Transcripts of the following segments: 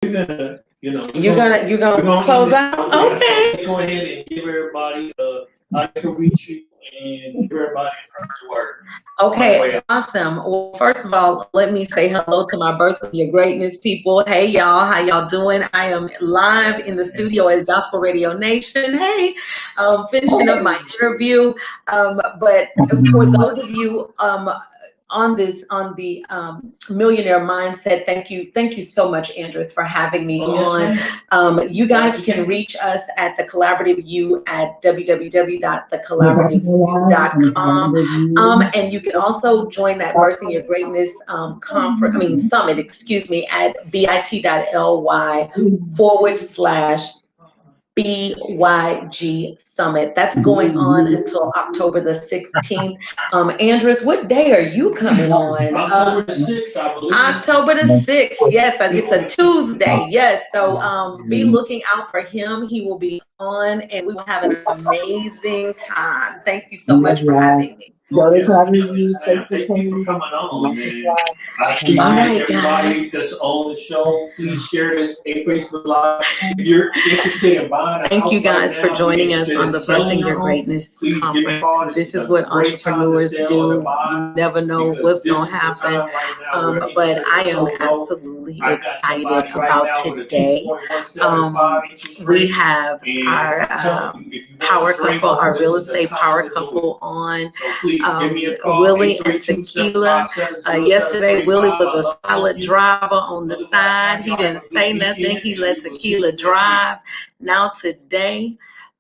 You're gonna close out? Okay. Let's go ahead and give everybody how they can reach you and give everybody a word. Okay, awesome. Well, first of all, let me say hello to my birth of your greatness people. Hey, y'all, how y'all doing? I am live in the studio at Gospel Radio Nation. Hey, finishing up my interview. But for those of you on the millionaire mindset, thank you so much, Andres, for having me on. You guys can reach us at the Collaborative U at www.thecollaborativeu.com. And you can also join that Birthing Your Greatness summit, excuse me, at bit.ly /BYG Summit. That's going on until October the 16th. Andres, what day are you coming on? October the 6th, I believe. October the 6th. Yes, it's a Tuesday. Yes. So be looking out for him. He will be on and we will have an amazing time. Thank you so much for having me. Yes, thank you for coming on, man. I appreciate everybody that's on the show. Please share this Facebook Live. If you're interested in buying a Thank you house guys right for now, joining you're us interested on in the selling Birthing your Your home, Greatness please give me a call. conference. This is what entrepreneurs do. You never know what's going to happen. But I am absolutely excited about today. We have our power couple, our real estate power couple on, Willie and Tequila. Yesterday, Willie was a solid driver on the side. He didn't say nothing. He let Tequila drive. Now today,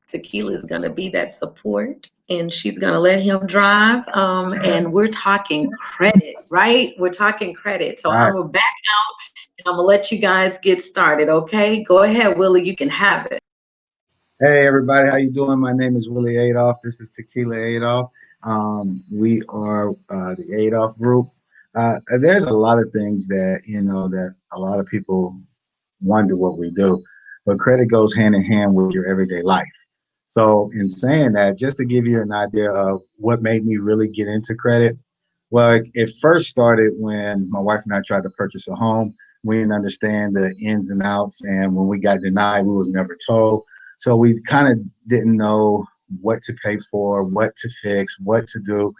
Tequila is going to be that support. And she's going to let him drive. And we're talking credit, right? We're talking credit. So I'm going to back out and I'm going to let you guys get started, okay? Go ahead, Willie. You can have it. Hey everybody, how you doing? My name is Willie Adolph. This is Tequila Adolph. We are the Adolph Group. There's a lot of things that that a lot of people wonder what we do, but credit goes hand in hand with your everyday life. So in saying that, just to give you an idea of what made me really get into credit, well, it first started when my wife and I tried to purchase a home. We didn't understand the ins and outs, and when we got denied, we was never told. So we kind of didn't know what to pay for, what to fix, what to do.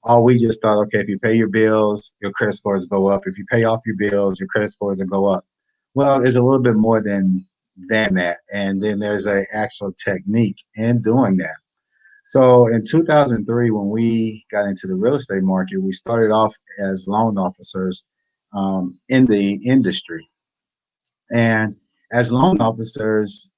All we just thought, okay, if you pay your bills, your credit scores go up. If you pay off your bills, your credit scores will go up. Well, there's a little bit more than that, and then there's an actual technique in doing that. So in 2003, when we got into the real estate market, we started off as loan officers in the industry, and as loan officers,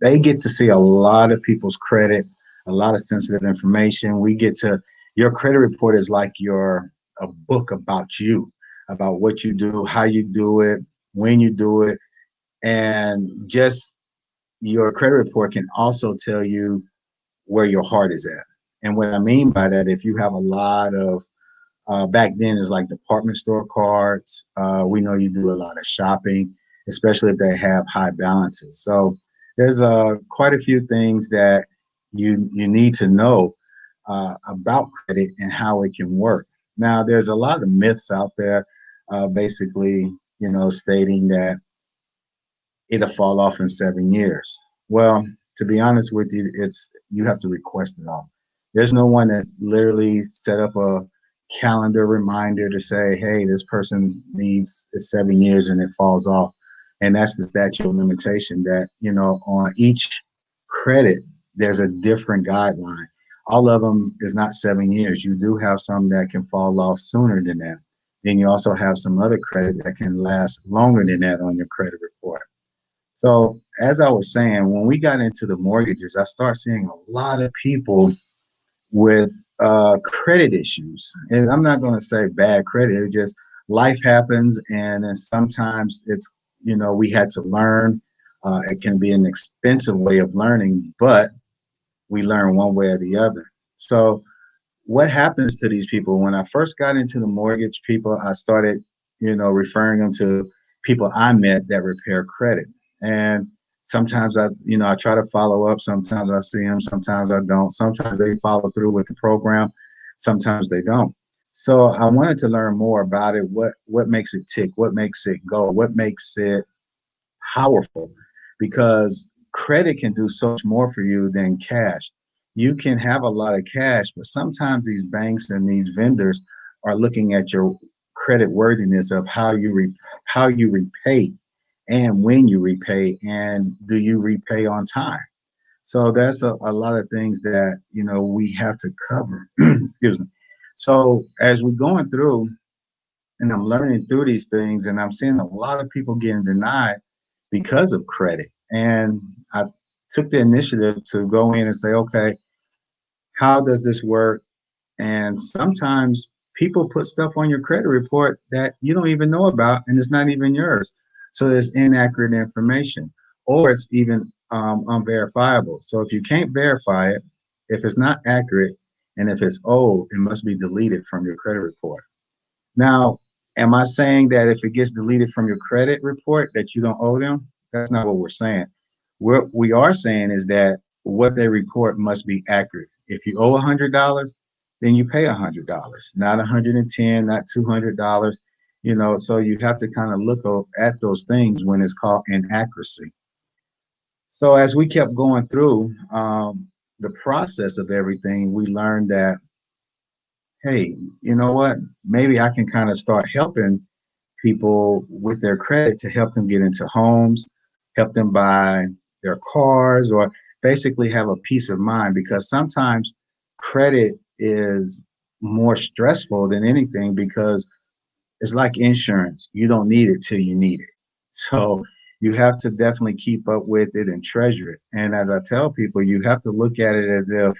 they get to see a lot of people's credit, a lot of sensitive information. We get to your credit report is like a book about you, about what you do, how you do it, when you do it, and just your credit report can also tell you where your heart is at. And what I mean by that, if you have a lot of back then is like department store cards. We know you do a lot of shopping, especially if they have high balances. So there's quite a few things that you need to know about credit and how it can work. Now, there's a lot of myths out there, basically, stating that it'll fall off in 7 years. Well, to be honest with you, you have to request it off. There's no one that's literally set up a calendar reminder to say, hey, this person needs 7 years and it falls off. And that's the statute of limitation that, on each credit, there's a different guideline. All of them is not 7 years. You do have some that can fall off sooner than that. Then you also have some other credit that can last longer than that on your credit report. So as I was saying, when we got into the mortgages, I started seeing a lot of people with credit issues. And I'm not going to say bad credit, it's just life happens. And then sometimes it's, we had to learn. It can be an expensive way of learning, but we learn one way or the other. So what happens to these people? When I first got into the mortgage people, I started, referring them to people I met that repair credit. And sometimes I try to follow up. Sometimes I see them. Sometimes I don't. Sometimes they follow through with the program. Sometimes they don't. So I wanted to learn more about it. What makes it tick? What makes it go? What makes it powerful because credit can do so much more for you than cash. You can have a lot of cash, but sometimes these banks and these vendors are looking at your credit worthiness of how you repay and when you repay and do you repay on time. So that's a lot of things that we have to cover. Excuse me. So as we're going through and I'm learning through these things and I'm seeing a lot of people getting denied because of credit. And I took the initiative to go in and say, okay, how does this work? And sometimes people put stuff on your credit report that you don't even know about and it's not even yours. So there's inaccurate information or it's even unverifiable. So if you can't verify it, if it's not accurate and if it's old, it must be deleted from your credit report. Now, am I saying that if it gets deleted from your credit report that you don't owe them? That's not what we're saying. What we are saying is that what they report must be accurate. If you owe $100, then you pay $100, not 110, not $200. So you have to kind of look at those things when it's called inaccuracy. So as we kept going through the process of everything, we learned that, hey, you know what? Maybe I can kind of start helping people with their credit to help them get into homes, help them buy their cars, or basically have a peace of mind because sometimes credit is more stressful than anything because it's like insurance. You don't need it till you need it. So you have to definitely keep up with it and treasure it. And as I tell people, you have to look at it as if,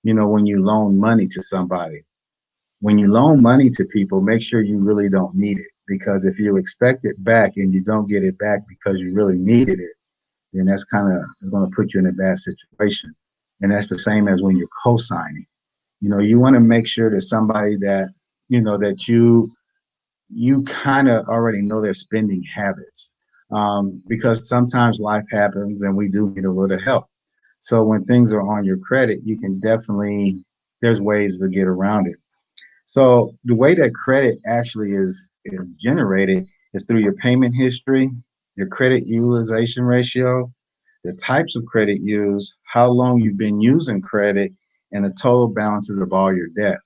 when you loan money to somebody. When you loan money to people, make sure you really don't need it because if you expect it back and you don't get it back because you really needed it, then that's kind of going to put you in a bad situation. And that's the same as when you're co-signing. You want to make sure that somebody that that you kind of already know their spending habits because sometimes life happens and we do need a little help. So when things are on your credit, you can definitely there's ways to get around it. So the way that credit actually is generated is through your payment history, your credit utilization ratio, the types of credit used, how long you've been using credit, and the total balances of all your debt.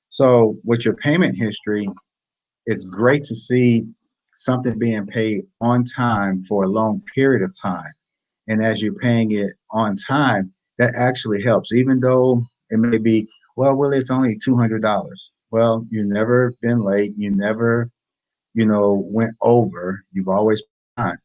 So with your payment history, it's great to see something being paid on time for a long period of time. And as you're paying it on time, that actually helps, even though it may be, well, it's only $200. Well, you've never been late. You never, went over. You've always been on time.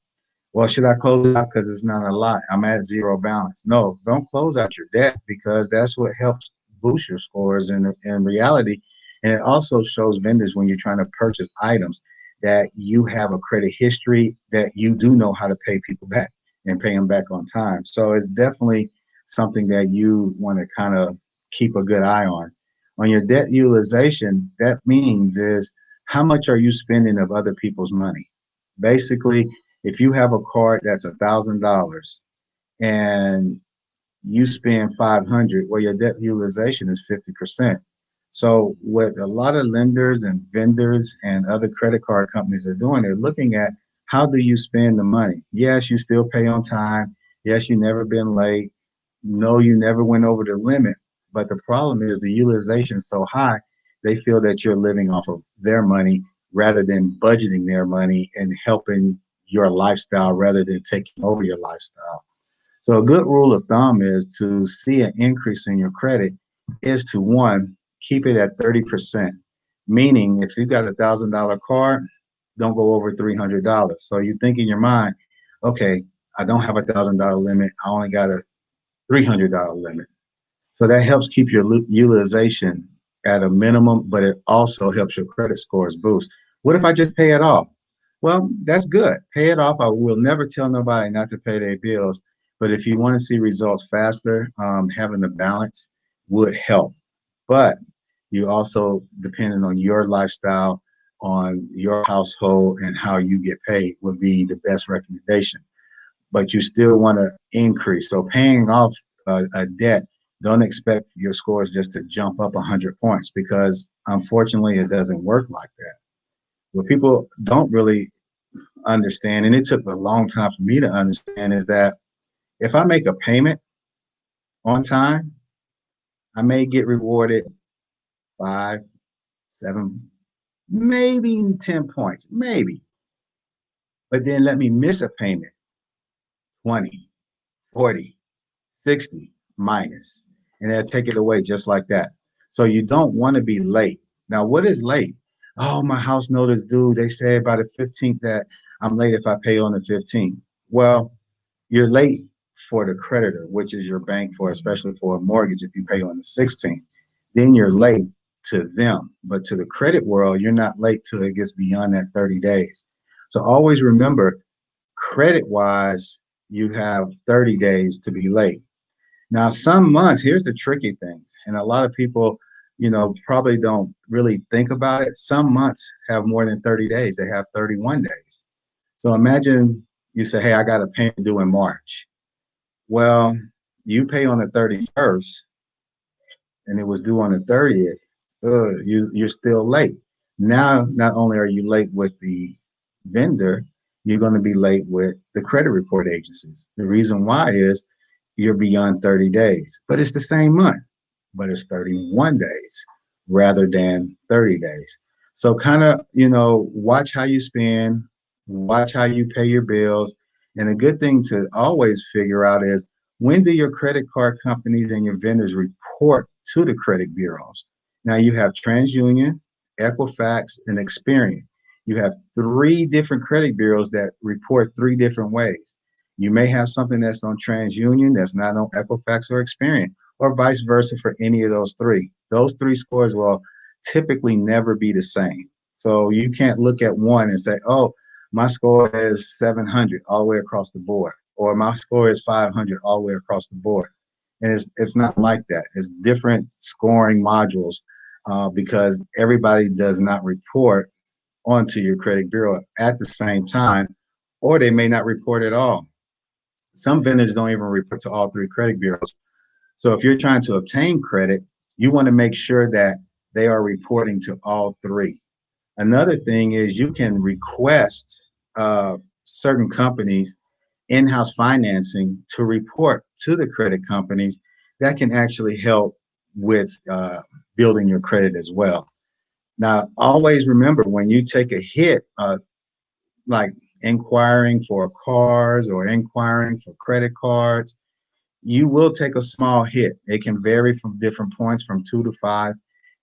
Well, should I close it out because it's not a lot? I'm at zero balance. No, don't close out your debt because that's what helps boost your scores in reality. And it also shows vendors when you're trying to purchase items that you have a credit history that you do know how to pay people back and pay them back on time. So it's definitely something that you want to kind of keep a good eye on. On your debt utilization, that means is how much are you spending of other people's money? Basically, if you have a card that's $1,000 and you spend 500, well, your debt utilization is 50%. So what a lot of lenders and vendors and other credit card companies are doing, they're looking at how do you spend the money? Yes, you still pay on time. Yes, you never been late. No, you never went over the limit. But the problem is the utilization is so high, they feel that you're living off of their money rather than budgeting their money and helping your lifestyle rather than taking over your lifestyle. So a good rule of thumb is to see an increase in your credit is to one, keep it at 30%. Meaning if you've got $1,000 card, don't go over $300. So you think in your mind, okay, I don't have $1,000 limit. I only got a $300 limit. So that helps keep your utilization at a minimum, but it also helps your credit scores boost. What if I just pay it off? Well, that's good. Pay it off. I will never tell nobody not to pay their bills. But if you want to see results faster, having the balance would help. But you also, depending on your lifestyle, on your household, and how you get paid, would be the best recommendation. But you still want to increase. So paying off a debt, don't expect your scores just to jump up 100 points because unfortunately it doesn't work like that. What people don't really understand, and it took a long time for me to understand, is that if I make a payment on time, I may get rewarded 5, 7, maybe 10 points, maybe. But then let me miss a payment, 20, 40, 60 minus, and they'll take it away just like that. So you don't want to be late. Now, what is late? Oh, my house note is due. They say by the 15th that I'm late if I pay on the 15th. Well, you're late for the creditor, which is your bank, for especially for a mortgage. If you pay on the 16th, then you're late to them. But to the credit world, you're not late till it gets beyond that 30 days. So always remember, credit wise, you have 30 days to be late. Now, some months, here's the tricky things, and a lot of people, probably don't really think about it. Some months have more than 30 days. They have 31 days. So imagine you say, hey, I got a payment due in March. Well, you pay on the 31st and it was due on the 30th. You're still late. Now, not only are you late with the vendor, you're going to be late with the credit report agencies. The reason why is you're beyond 30 days, but it's the same month, but it's 31 days rather than 30 days. So kind of, watch how you spend, watch how you pay your bills. And a good thing to always figure out is, when do your credit card companies and your vendors report to the credit bureaus? Now you have TransUnion, Equifax, and Experian. You have 3 different credit bureaus that report 3 different ways. You may have something that's on TransUnion that's not on Equifax or Experian, or vice versa for any of those 3. Those 3 scores will typically never be the same. So you can't look at one and say, oh, my score is 700 all the way across the board, or my score is 500 all the way across the board. And it's not like that. It's different scoring modules because everybody does not report onto your credit bureau at the same time, or they may not report at all. Some vendors don't even report to all 3 credit bureaus. So if you're trying to obtain credit, you want to make sure that they are reporting to all 3. Another thing is, you can request certain companies in-house financing to report to the credit companies. That can actually help with building your credit as well. Now, always remember, when you take a hit, like inquiring for cars or inquiring for credit cards, you will take a small hit. It can vary from different points, from 2 to 5,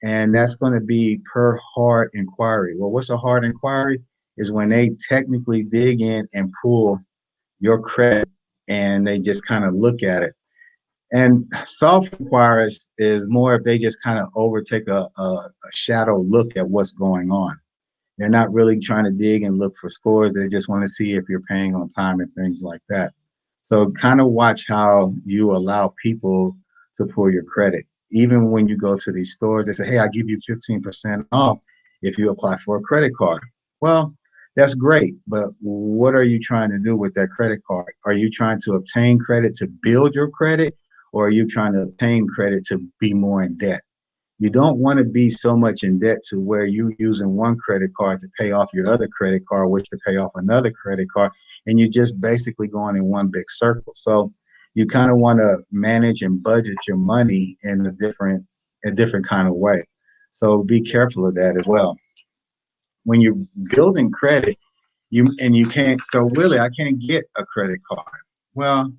and that's going to be per hard inquiry. Well, what's a hard inquiry? Is when they technically dig in and pull your credit and they just kind of look at it. And soft inquiries is more if they just kind of overtake a shadow look at what's going on. They're not really trying to dig and look for scores. They just want to see if you're paying on time and things like that. So kind of watch how you allow people to pull your credit. Even when you go to these stores, they say, hey, I give you 15% off if you apply for a credit card. Well, that's great, but what are you trying to do with that credit card? Are you trying to obtain credit to build your credit, or are you trying to obtain credit to be more in debt? You don't want to be so much in debt to where you're using one credit card to pay off your other credit card, which to pay off another credit card, and you're just basically going in one big circle. So you kind of want to manage and budget your money in a different kind of way. So be careful of that as well. When you're building credit, you can't. So Willie, I can't get a credit card. Well,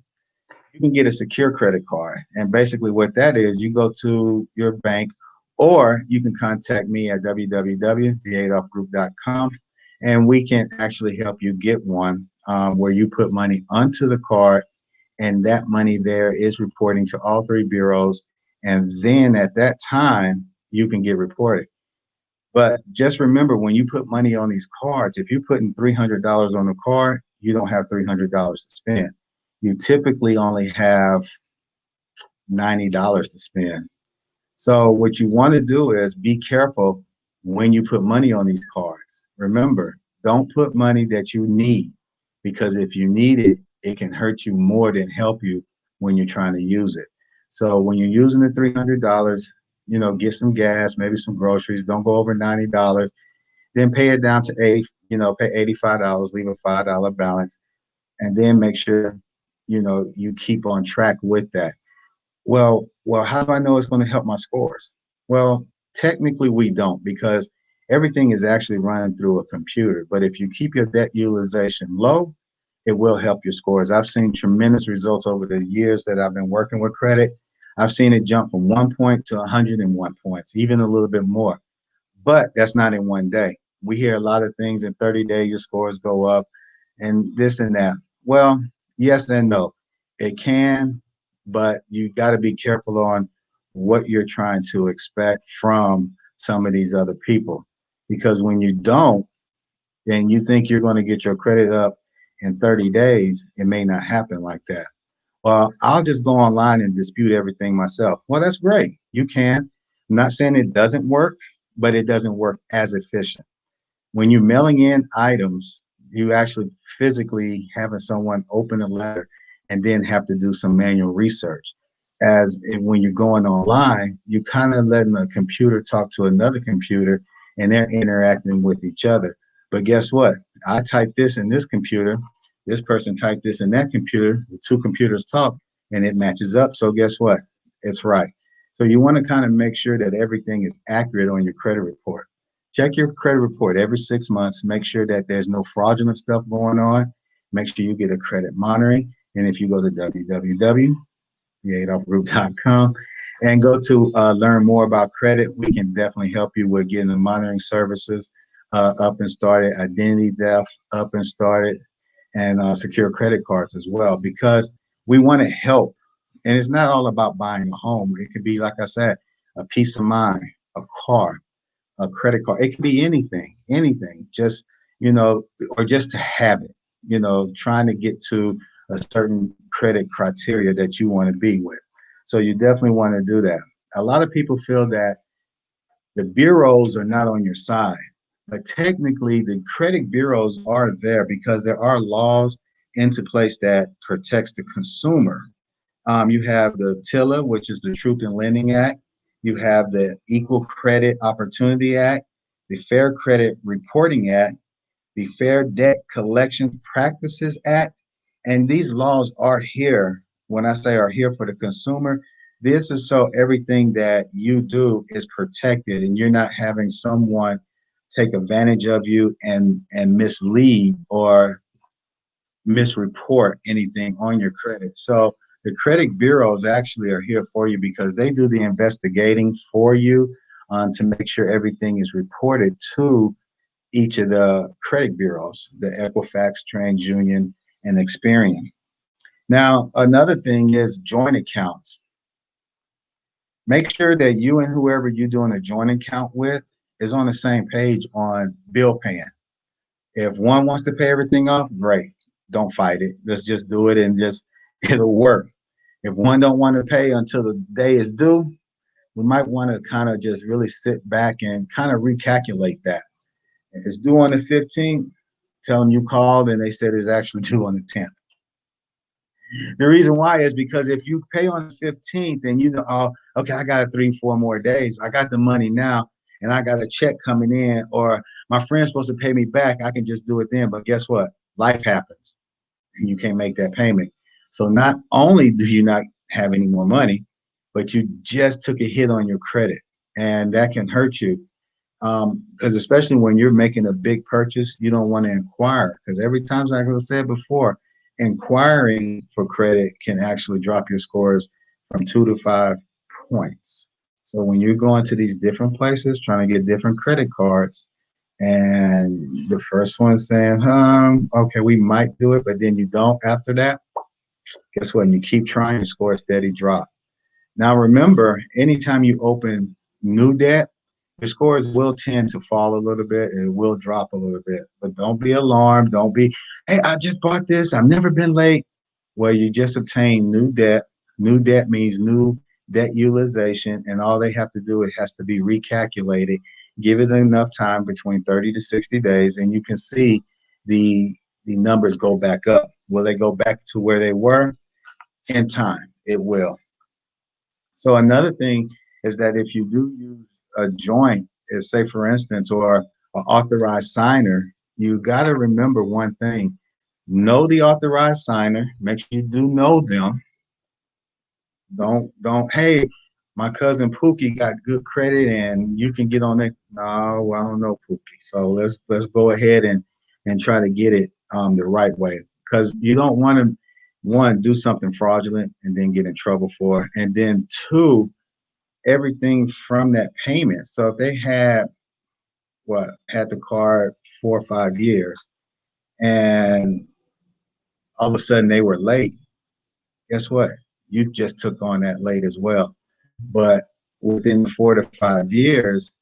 you can get a secure credit card, and basically what that is, you go to your bank, or you can contact me at www.theadolphgroup.com, and we can actually help you get one where you put money onto the card, and that money there is reporting to all 3 bureaus, and then at that time you can get reported. But just remember, when you put money on these cards, if you're putting $300 on the card, you don't have $300 to spend. You typically only have $90 to spend. So what you want to do is be careful when you put money on these cards. Remember, don't put money that you need, because if you need it, it can hurt you more than help you when you're trying to use it. So when you're using the $300, get some gas, maybe some groceries. Don't go over $90. Then pay it down to 80, pay $85, leave a $5 balance, and then make sure, you keep on track with that. Well, how do I know it's going to help my scores? Well, technically we don't, because everything is actually running through a computer. But if you keep your debt utilization low, it will help your scores. I've seen tremendous results over the years that I've been working with credit. I've seen it jump from 1 point to 101 points, even a little bit more. But that's not in one day. We hear a lot of things in 30 days, your scores go up and this and that. Well, yes and no. It can, but you got to be careful on what you're trying to expect from some of these other people. Because when you don't, and you think you're going to get your credit up in 30 days, it may not happen like that. Well, I'll just go online and dispute everything myself. Well, that's great. You can. I'm not saying it doesn't work, but it doesn't work as efficient. When you're mailing in items, you actually physically having someone open a letter and then have to do some manual research. When you're going online, you kind of letting a computer talk to another computer and they're interacting with each other. But guess what? I typed this in this computer, this person typed this in that computer, the two computers talk and it matches up. So guess what? It's right. So you want to kind of make sure that everything is accurate on your credit report. Check your credit report every 6 months. Make sure that there's no fraudulent stuff going on. Make sure you get a credit monitoring. And if you go to www.theadolphgroup.com and go to learn more about credit, we can definitely help you with getting the monitoring services up and started, identity theft up and started, and secure credit cards as well, because we want to help. And it's not all about buying a home. It could be, like I said, a peace of mind, a car, a credit card. It could be anything, just, or just to have it, trying to get to a certain credit criteria that you want to be with. So you definitely want to do that. A lot of people feel that the bureaus are not on your side, but technically the credit bureaus are there because there are laws into place that protects the consumer. You have the TILA, which is the Truth in Lending Act. You have the Equal Credit Opportunity Act, the Fair Credit Reporting Act, the Fair Debt Collection Practices Act. And these laws are here. When I say are here for the consumer, this is so everything that you do is protected and you're not having someone take advantage of you and mislead or misreport anything on your credit. So the credit bureaus actually are here for you because they do the investigating for you to make sure everything is reported to each of the credit bureaus, the Equifax, TransUnion, and Experian. Now, another thing is joint accounts. Make sure that you and whoever you're doing a joint account with is on the same page on bill paying. If one wants to pay everything off, great. Don't fight it. Let's just do it and it'll work. If one don't want to pay until the day is due, we might want to kind of just really sit back and kind of recalculate that. If it's due on the 15th, tell them you called and they said it's actually due on the 10th. The reason why is because if you pay on the 15th and oh, okay, I got 3-4 more days. I got the money now and I got a check coming in, or my friend's supposed to pay me back. I can just do it then. But guess what? Life happens and you can't make that payment. So not only do you not have any more money, but you just took a hit on your credit, and that can hurt you. Because especially when you're making a big purchase, you don't want to inquire, because every time, like I said before, inquiring for credit can actually drop your scores from 2 to 5 points. So when you're going to these different places trying to get different credit cards, and the first one saying, okay, we might do it, but then you don't after that, guess what? And you keep trying, your score steady drop. Now remember, anytime you open new debt, your scores will tend to fall a little bit and it will drop a little bit. But don't be alarmed. Don't be, hey, I just bought this. I've never been late. Well, you just obtained new debt. New debt means new debt utilization, and all they have to do, it has to be recalculated. Give it enough time, between 30 to 60 days, and you can see the numbers go back up. Will they go back to where they were? In time, it will. So another thing is that if you do use a joint, say for instance, or an authorized signer, you got to remember one thing: know the authorized signer. Make sure you do know them. Don't. Hey, my cousin Pookie got good credit, and you can get on it. No, well, I don't know Pookie. So let's go ahead and try to get it the right way, because you don't want to, one, do something fraudulent and then get in trouble for it, and then two, everything from that payment. So if they had the card 4 or 5 years, and all of a sudden they were late, guess what? You just took on that late as well. But within 4 to 5 years,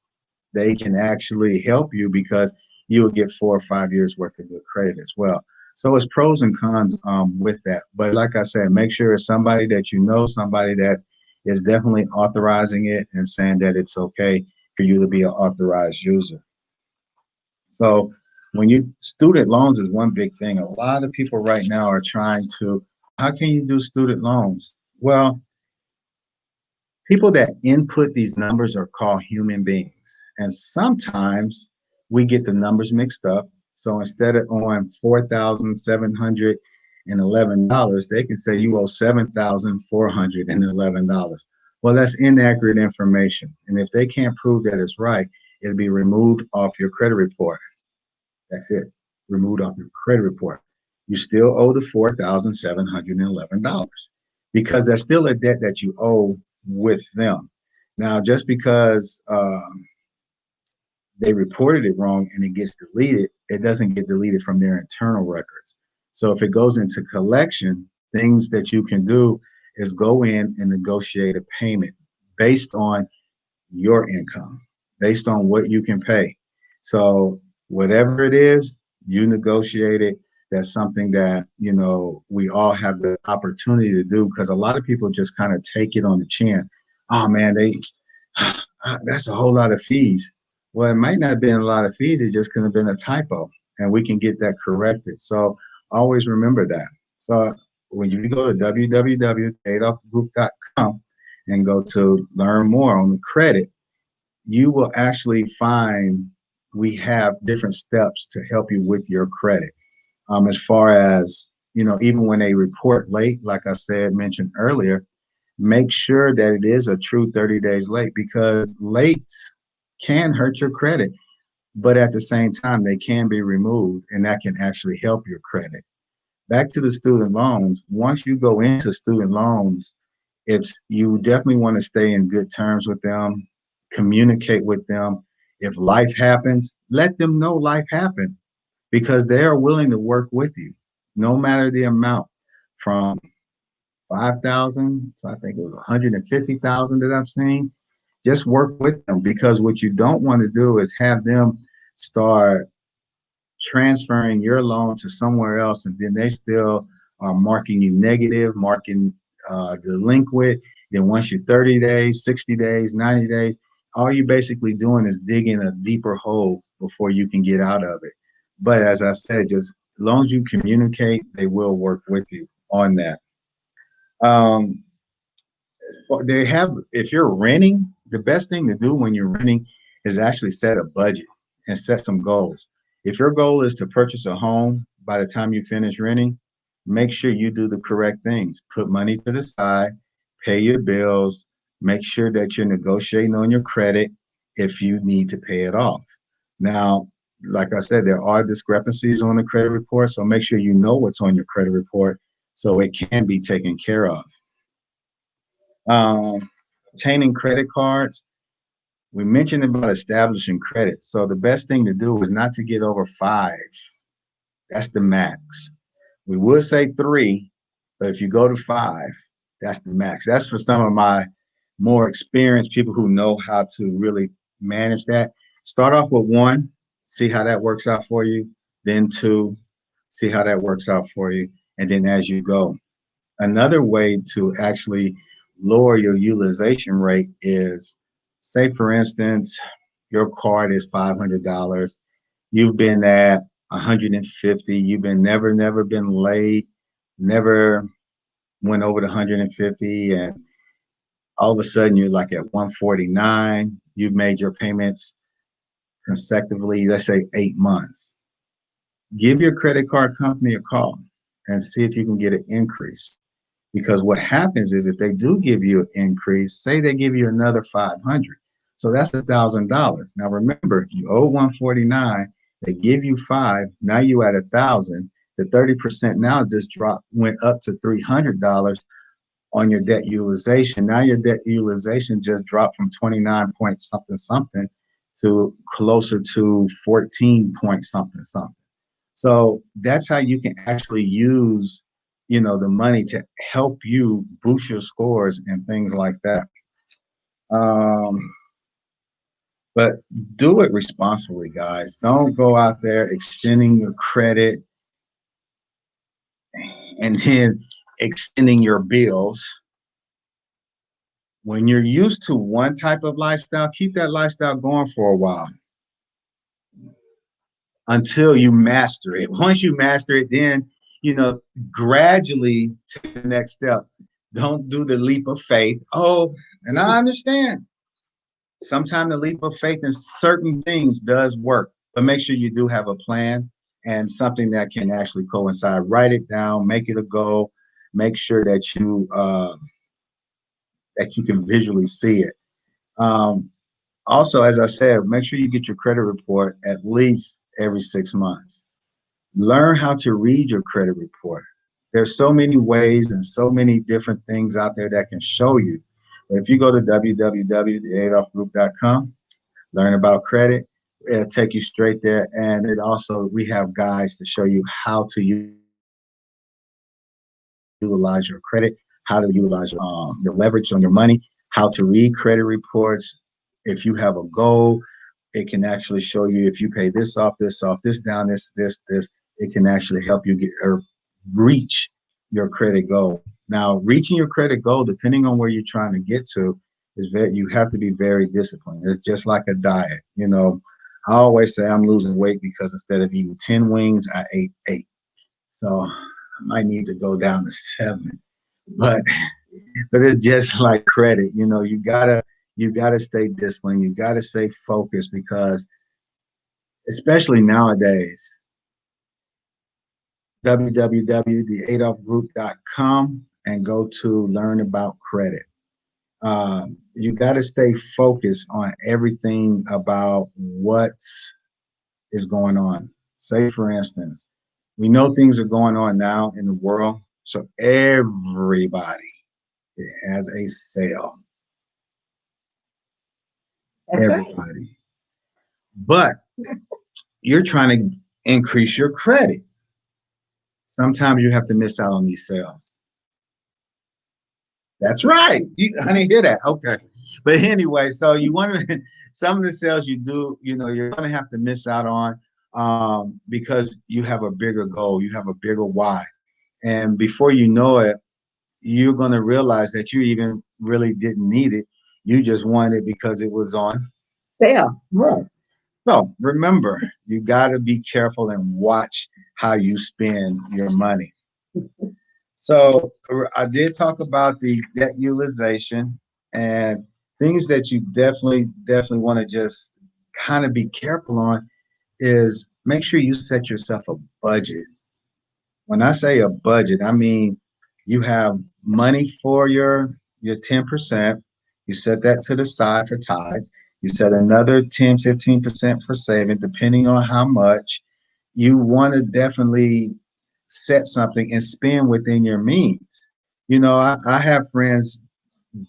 they can actually help you, because you will get 4 or 5 years worth of good credit as well. So it's pros and cons with that. But like I said, make sure it's somebody that you know, somebody that is definitely authorizing it and saying that it's okay for you to be an authorized user. So when you student loans is one big thing. A lot of people right now are trying to, how can you do student loans? Well, people that input these numbers are called human beings. And sometimes we get the numbers mixed up. So instead of on $4,711, they can say you owe $7,411. Well, that's inaccurate information. And if they can't prove that it's right, it'll be removed off your credit report. That's it. Removed off your credit report. You still owe the $4,711, because that's still a debt that you owe with them. Now, just because they reported it wrong and it gets deleted, it doesn't get deleted from their internal records. So if it goes into collection, things that you can do is go in and negotiate a payment based on your income, based on what you can pay. So whatever it is, you negotiate it. That's something that, we all have the opportunity to do, because a lot of people just kind of take it on the chin. Oh man, that's a whole lot of fees. Well, it might not have been a lot of fees. It just could have been a typo, and we can get that corrected. So always remember that. So when you go to www.adolphgroup.com and go to learn more on the credit, you will actually find we have different steps to help you with your credit. As far as, even when they report late, like I said, mentioned earlier, make sure that it is a true 30 days late, because late can hurt your credit, but at the same time, they can be removed, and that can actually help your credit. Back to the student loans. Once you go into student loans, you definitely want to stay in good terms with them, communicate with them. If life happens, let them know life happened, because they are willing to work with you, no matter the amount, from 5,000 to I think it was 150,000 that I've seen. Just work with them, because what you don't want to do is have them start transferring your loan to somewhere else, and then they still are marking you negative, marking delinquent. Then once you're 30 days, 60 days, 90 days, all you're basically doing is digging a deeper hole before you can get out of it. But as I said, just as long as you communicate, they will work with you on that. Um, if you're renting, the best thing to do when you're renting is actually set a budget and set some goals. If your goal is to purchase a home by the time you finish renting, make sure you do the correct things. Put money to the side, pay your bills, make sure that you're negotiating on your credit if you need to pay it off. Now, like I said, there are discrepancies on the credit report, so make sure you know what's on your credit report so it can be taken care of. Obtaining credit cards. We mentioned about establishing credit. So the best thing to do is not to get over 5. That's the max. We would say 3, but if you go to 5, that's the max. That's for some of my more experienced people who know how to really manage that. Start off with 1, see how that works out for you. Then 2, see how that works out for you. And then as you go. Another way to actually lower your utilization rate is, say for instance, your card is $500. You've been at 150. You've been never been late, never went over the 150, and all of a sudden you're like at 149. You've made your payments consecutively, let's say 8 months. Give your credit card company a call and see if you can get an increase. Because what happens is if they do give you an increase, say they give you another 500, so that's $1,000. Now remember, you owe 149. They give you five. Now you at 1,000. The 30% now just went up to $300 on your debt utilization. Now your debt utilization just dropped from 29 point something something to closer to 14 point something something. So that's how you can actually use, the money to help you boost your scores and things like that. Um, but do it responsibly, guys. Don't go out there extending your credit and then extending your bills. When you're used to one type of lifestyle, keep that lifestyle going for a while until you master it. Once you master it, then, gradually take the next step. Don't do the leap of faith. Oh, and I understand. Sometimes the leap of faith in certain things does work, but make sure you do have a plan and something that can actually coincide. Write it down, make it a goal, make sure that you can visually see it. Also, as I said, make sure you get your credit report at least every 6 months. Learn how to read your credit report. There's so many ways and so many different things out there that can show you. If you go to www.theadolphgroup.com, learn about credit, it'll take you straight there. And we have guides to show you how to utilize your credit, how to utilize your leverage on your money, how to read credit reports. If you have a goal, it can actually show you if you pay this off, this down, this. It can actually help you get or reach your credit goal. Now, reaching your credit goal, depending on where you're trying to get to, you have to be very disciplined. It's just like a diet. I always say I'm losing weight because instead of eating 10 wings, I ate 8. So I might need to go down to 7. But it's just like credit. You gotta stay disciplined. You gotta stay focused because, especially nowadays, www.theadolphgroup.com and go to learn about credit. You got to stay focused on everything about what is going on. Say, for instance, we know things are going on now in the world, so everybody has a sale. That's Everybody. right. But you're trying to increase your credit. Sometimes you have to miss out on these sales. That's right. I didn't hear that. Okay. But anyway, so you want to, some of the sales you do, you're going to have to miss out on because you have a bigger goal. You have a bigger why. And before you know it, you're going to realize that you even really didn't need it. You just wanted it because it was on sale. Right. So remember, you got to be careful and watch how you spend your money. So I did talk about the debt utilization and things that you definitely want to just kind of be careful on is make sure you set yourself a budget. When I say a budget, I mean you have money for your 10%. You set that to the side for tithes. You set another 10, 15% for saving, depending on how much. You want to definitely set something and spend within your means. I have friends,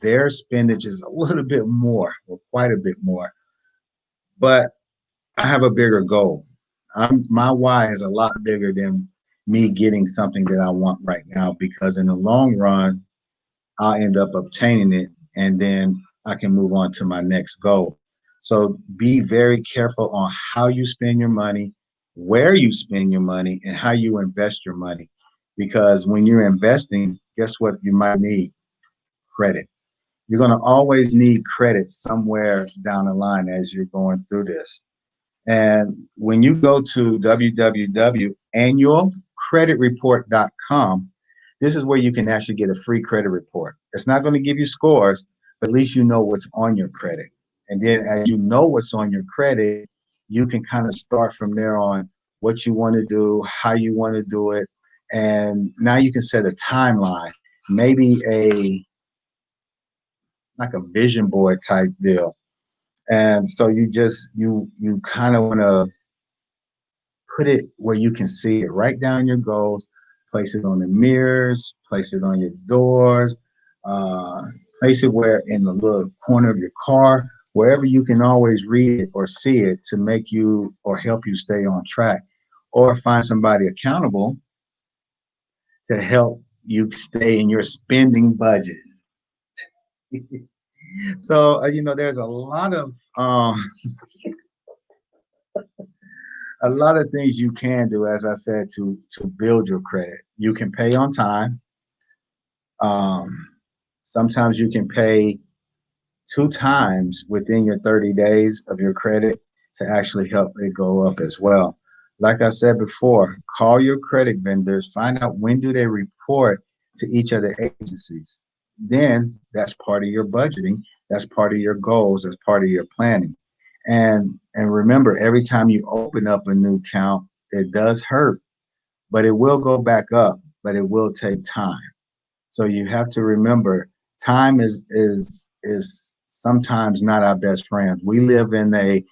their spendage is a little bit more, or quite a bit more, but I have a bigger goal. My why is a lot bigger than me getting something that I want right now, because in the long run, I'll end up obtaining it and then I can move on to my next goal. So be very careful on how you spend your money, where you spend your money, and how you invest your money. Because when you're investing, guess what you might need? Credit. You're going to always need credit somewhere down the line as you're going through this. And when you go to www.annualcreditreport.com, this is where you can actually get a free credit report. It's not going to give you scores, but at least you know what's on your credit. And then as you know what's on your credit, you can kind of start from there on what you want to do, how you want to do it, and now you can set a timeline, maybe a like a vision board type deal. And so you kind of want to put it where you can see it. Write down your goals, place it on the mirrors, place it on your doors, uh, place it where in the little corner of your car, wherever you can always read it or see it to make you or help you stay on track, or find somebody accountable to help you stay in your spending budget. So there's a lot of things you can do, as I said, to build your credit. You can pay on time. Um, Sometimes you can pay 2 times within your 30 days of your credit to actually help it go up as well. Like I said before, call your credit vendors, find out when do they report to each of the agencies. Then that's part of your budgeting. That's part of your goals. That's part of your planning. And remember, every time you open up a new account, it does hurt, but it will go back up, but it will take time. So you have to remember, time is sometimes not our best friend. We live in a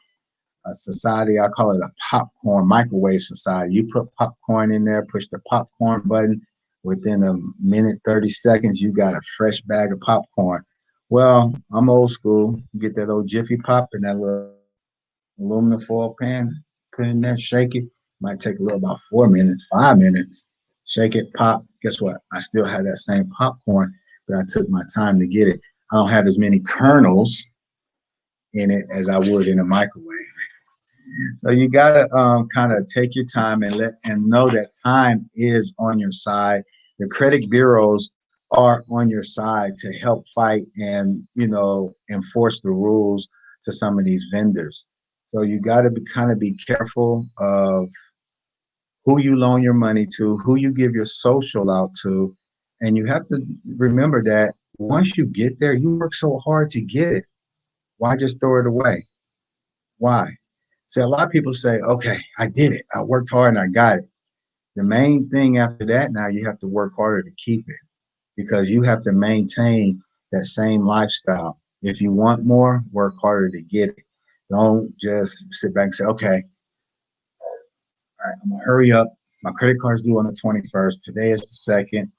society, I call it a popcorn microwave society. You put popcorn in there, push the popcorn button, within a minute, 30 seconds, you got a fresh bag of popcorn. Well, I'm old school. You get that old Jiffy Pop in that little aluminum foil pan, put in there, shake it. Might take a little about 4 minutes, 5 minutes. Shake it, pop. Guess what? I still have that same popcorn, but I took my time to get it. I don't have as many kernels in it as I would in a microwave. So you gotta kind of take your time and know that time is on your side. The credit bureaus are on your side to help fight and enforce the rules to some of these vendors. So you got to be careful of who you loan your money to, who you give your social out to, and you have to remember that once you get there, you work so hard to get it. Why just throw it away? Why? See, a lot of people say, okay, I did it. I worked hard and I got it. The main thing after that, now you have to work harder to keep it because you have to maintain that same lifestyle. If you want more, work harder to get it. Don't just sit back and say, okay, all right, I'm gonna hurry up. My credit card's due on the 21st. Today is the 2nd.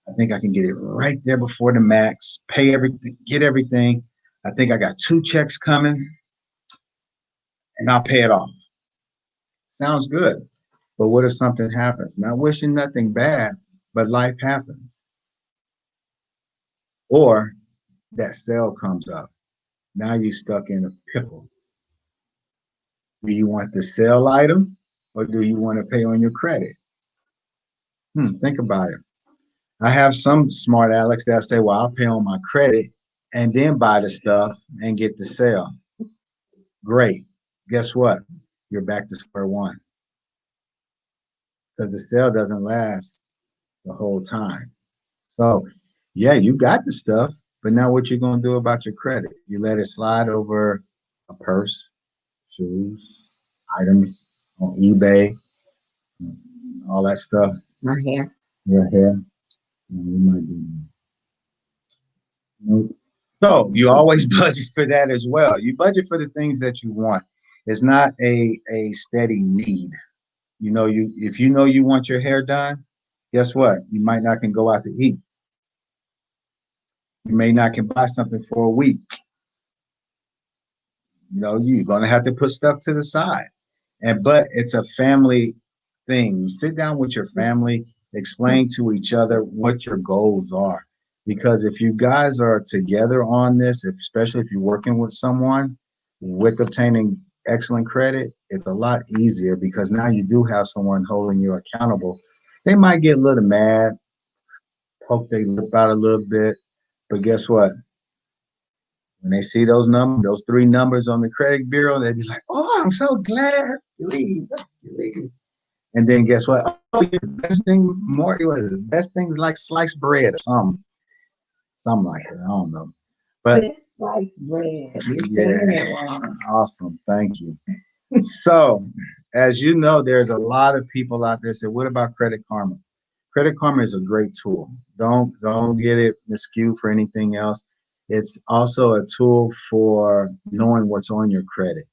I think I can get it right there before the max, pay everything, get everything. I think I got 2 checks coming and I'll pay it off. Sounds good. But what if something happens? Not wishing nothing bad, but life happens. Or that sale comes up. Now you're stuck in a pickle. Do you want the sale item or do you want to pay on your credit? Think about it. I have some smart Alex that say, well, I'll pay on my credit and then buy the stuff and get the sale. Great. Guess what? You're back to square one because the sale doesn't last the whole time. So, yeah, you got the stuff, but now what you going to do about your credit? You let it slide over a purse, shoes, items on eBay, all that stuff. My hair. Your hair. You might do that. Nope. So you always budget for that as well. You budget for the things that you want. It's not a steady need. If you know you want your hair done, guess what? You might not can go out to eat. You may not can buy something for a week. You're gonna have to put stuff to the side. But it's a family thing. You sit down with your family, explain to each other what your goals are. Because if you guys are together on this, especially if you're working with someone with obtaining excellent credit, it's a lot easier because now you do have someone holding you accountable. They might get a little mad, poke their lip out a little bit, but guess what? When they see those 3 numbers on the credit bureau, they'd be like, "Oh, I'm so glad you leave." And then guess what? Oh, your best thing, more the best things like sliced bread or something like that. I don't know, but Sliced bread. You're yeah, saying it wrong. awesome. Thank you. So, as you know, there's a lot of people out there say, "What about Credit Karma?" Credit Karma is a great tool. Don't get it miskewed for anything else. It's also a tool for knowing what's on your credit.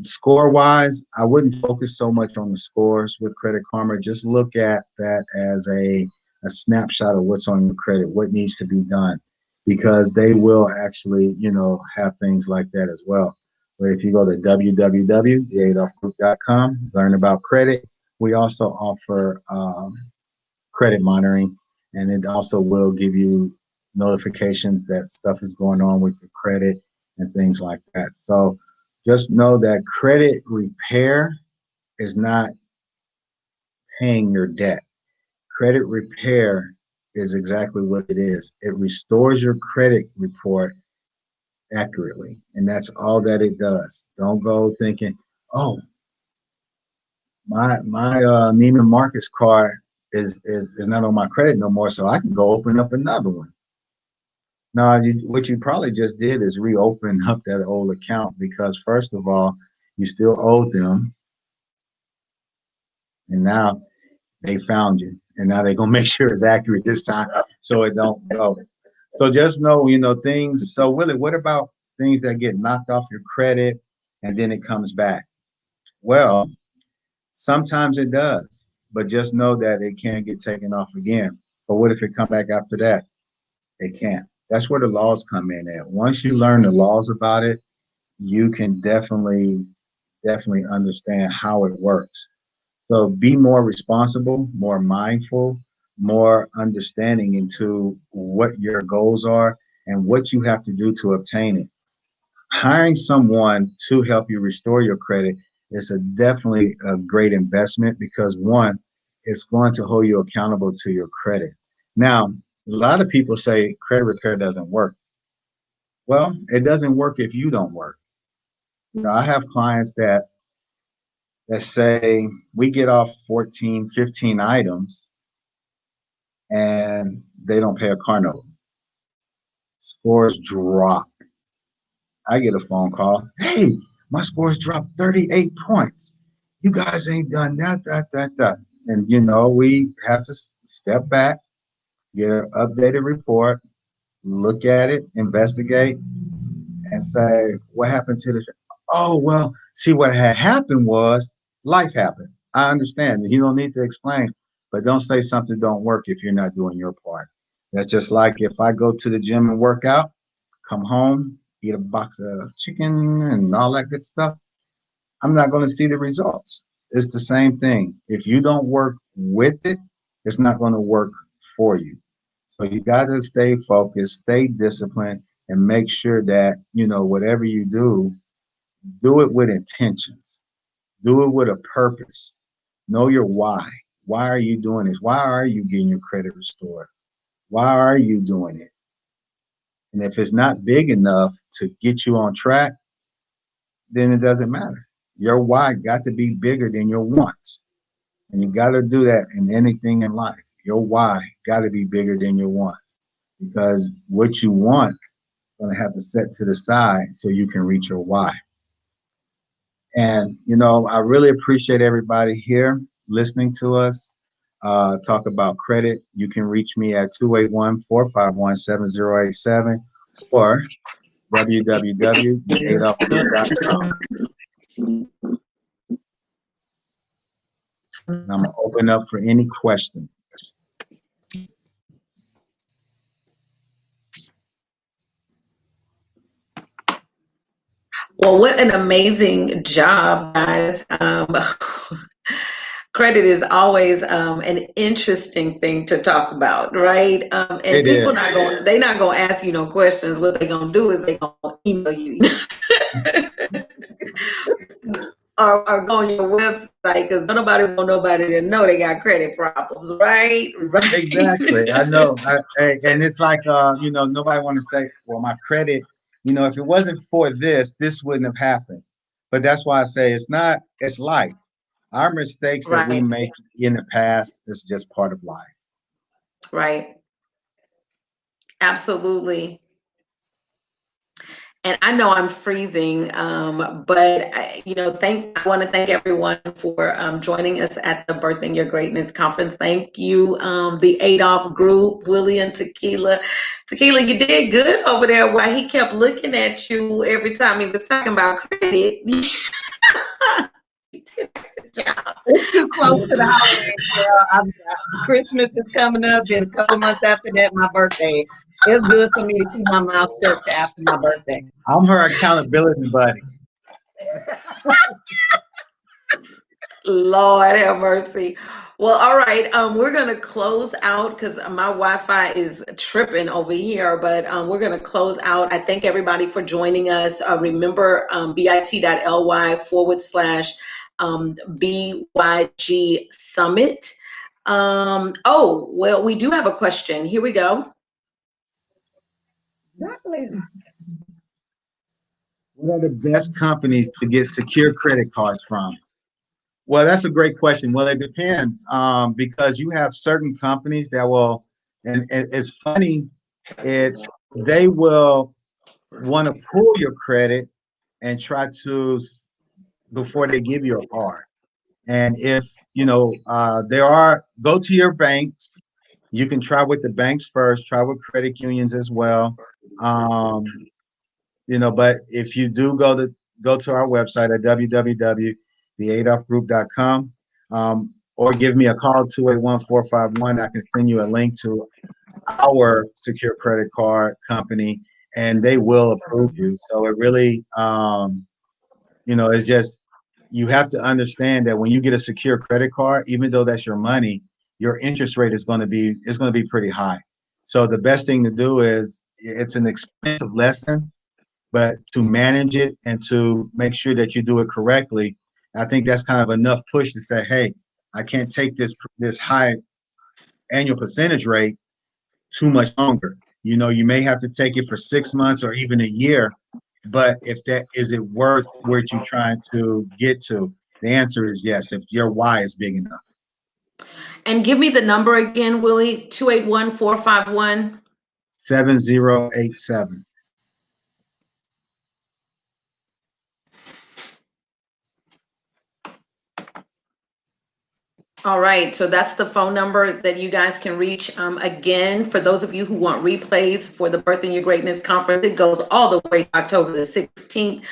Score wise, I wouldn't focus so much on the scores with Credit Karma. Just look at that as a snapshot of what's on your credit, what needs to be done, because they will actually, have things like that as well. But if you go to www.theadolphgroup.com, learn about credit, we also offer credit monitoring, and it also will give you notifications that stuff is going on with your credit and things like that. So just know that credit repair is not paying your debt. Credit repair is exactly what it is. It restores your credit report accurately, and that's all that it does. Don't go thinking, "Oh, my Neiman Marcus card is not on my credit no more, so I can go open up another one." No, what you probably just did is reopen up that old account, because first of all, you still owed them, and now they found you, and now they're gonna make sure it's accurate this time, so it don't go. So just know, things. So Willie, what about things that get knocked off your credit and then it comes back? Well, sometimes it does, but just know that it can get taken off again. But what if it come back after that? It can't. That's where the laws come in at. Once you learn the laws about it, you can definitely understand how it works. So be more responsible, more mindful, more understanding into what your goals are and what you have to do to obtain it. Hiring someone to help you restore your credit is definitely a great investment, because one, it's going to hold you accountable to your credit. Now, a lot of people say credit repair doesn't work. Well, it doesn't work if you don't work. I have clients that say we get off 14, 15 items and they don't pay a car note. Scores drop. I get a phone call. "Hey, my scores dropped 38 points. You guys ain't done that. And, we have to step back, get an updated report, look at it, investigate, and say, what happened to the. Oh, well, see, what had happened was life happened. I understand. You don't need to explain, but don't say something don't work if you're not doing your part. That's just like if I go to the gym and work out, come home, eat a box of chicken and all that good stuff, I'm not going to see the results. It's the same thing. If you don't work with it, it's not going to work for you. So you got to stay focused, stay disciplined, and make sure that, whatever you do it with intentions, do it with a purpose. Know your why. Why are you doing this? Why are you getting your credit restored? Why are you doing it? And if it's not big enough to get you on track, then it doesn't matter. Your why got to be bigger than your wants. And you got to do that in anything in life. Your why got to be bigger than your wants, because what you want is going to have to set to the side so you can reach your why. And, I really appreciate everybody here listening to us talk about credit. You can reach me at 281-451-7087 or www.theadolphgroup.com. I'm going to open up for any questions. Well, what an amazing job, guys. Credit is always an interesting thing to talk about, right? And It people is. not gonna ask you no questions. What they gonna do is they gonna email you. or go on your website, because nobody want nobody to know they got credit problems, right? Right. Exactly. I know. And it's like, nobody want to say, well, my credit, if it wasn't for this, this wouldn't have happened. But that's why I say it's life. Our mistakes that we Right. make in the past is just part of life. Right. Absolutely. And I know I'm freezing, but I want to thank everyone for joining us at the Birthing Your Greatness conference. Thank you, the Adolph group, Willie and Tequila. Tequila, you did good over there. While he kept looking at you every time he was talking about credit. You did a good job. It's too close to the holidays, girl. Christmas is coming up, then a couple months after that, my birthday. It's good for me to keep my mouth shut to after my birthday. I'm her accountability buddy. Lord have mercy. Well, all right. We're going to close out because my Wi-Fi is tripping over here, but we're going to close out. I thank everybody for joining us. Remember, bit.ly/BYG Summit. Oh, well, we do have a question. Here we go. What are the best companies to get secure credit cards from? Well, that's a great question. Well, it depends, because you have certain companies that will, and it's funny, they will want to pull your credit and try to, before they give you a card. And if, go to your banks. You can try with the banks first, try with credit unions as well. But if you do go to our website at www.theadolphgroup.com, or give me a call, 281-451. I can send you a link to our secure credit card company, and they will approve you. So it really, it's just, you have to understand that when you get a secure credit card, even though that's your money, your interest rate is going to be pretty high. So the best thing to do is, it's an expensive lesson, but to manage it and to make sure that you do it correctly, I think that's kind of enough push to say, hey, I can't take this high annual percentage rate too much longer. You may have to take it for 6 months or even a year, but is it worth where you're trying to get to? The answer is yes, if your why is big enough. And give me the number again, Willie. 281-451. 7087. All right, so that's the phone number that you guys can reach. Again, for those of you who want replays for the Birthing Your Greatness conference, it goes all the way to October the 16th.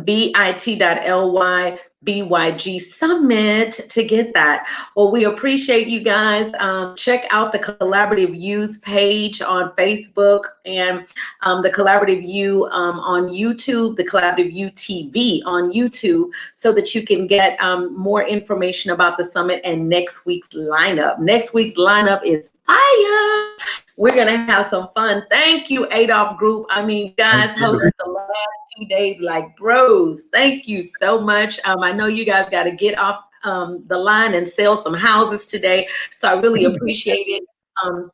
bit.ly BYG Summit to get that. Well, we appreciate you guys. Check out the Collaborative U's page on Facebook and the Collaborative U on YouTube, the Collaborative U TV on YouTube, so that you can get more information about the summit and next week's lineup. Next week's lineup is fire. We're going to have some fun. Thank you, Adolph Group. I mean, you guys hosted the last 2 days like bros. Thank you so much. I know you guys got to get off the line and sell some houses today, so I really appreciate it.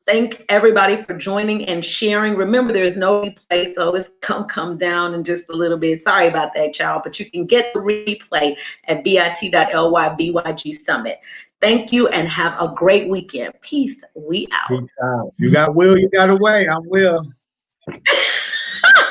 Thank everybody for joining and sharing. Remember, there's no replay, so it's come down in just a little bit. Sorry about that, y'all, but you can get the replay at bit.ly BYG Summit. Thank you and have a great weekend. Peace. We out. Peace out. You got Will, you got a way. I'm Will.